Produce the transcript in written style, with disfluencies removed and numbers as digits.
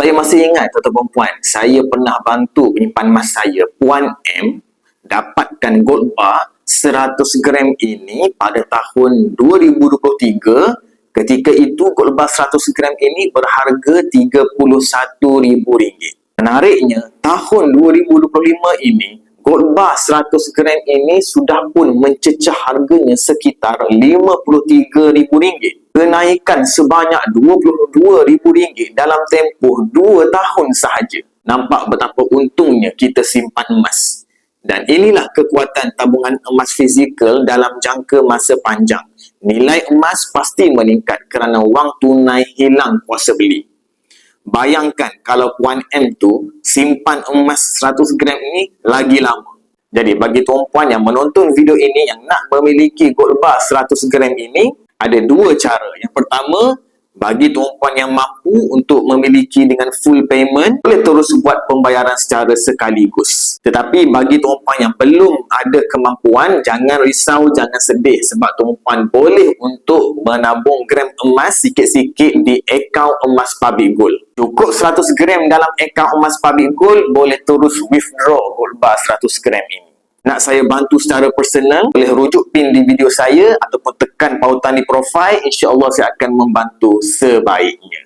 Saya masih ingat tuan-tuan puan, saya pernah bantu penyimpan emas saya, Puan M, dapatkan gold bar 100 gram ini pada tahun 2023. Ketika itu gold bar 100 gram ini berharga RM31,000. Menariknya, tahun 2025 ini, gold bar 100 gram ini sudah pun mencecah harganya sekitar RM53,000. Kenaikan sebanyak RM22,000 dalam tempoh 2 tahun sahaja. Nampak betapa untungnya kita simpan emas. Dan inilah kekuatan tabungan emas fizikal dalam jangka masa panjang. Nilai emas pasti meningkat kerana wang tunai hilang kuasa beli. Bayangkan kalau Puan M tu simpan emas 100 gram ini lagi lama. Jadi bagi tuan-puan yang menonton video ini yang nak memiliki gold bar 100 gram ini, ada dua cara. Yang pertama, bagi tuan-puan yang mampu untuk memiliki dengan full payment, boleh terus buat pembayaran secara sekaligus. Tetapi bagi tuan-puan yang belum ada kemampuan, jangan risau, jangan sedih. Sebab tuan-puan boleh untuk menabung gram emas sikit-sikit di akaun emas Public Gold. Cukup 100 gram dalam akaun emas Public Gold, boleh terus withdraw gold bar 100 gram ini. Nak saya bantu secara personal, boleh rujuk pin di video saya ataupun tekan pautan di profil. InsyaAllah saya akan membantu sebaiknya.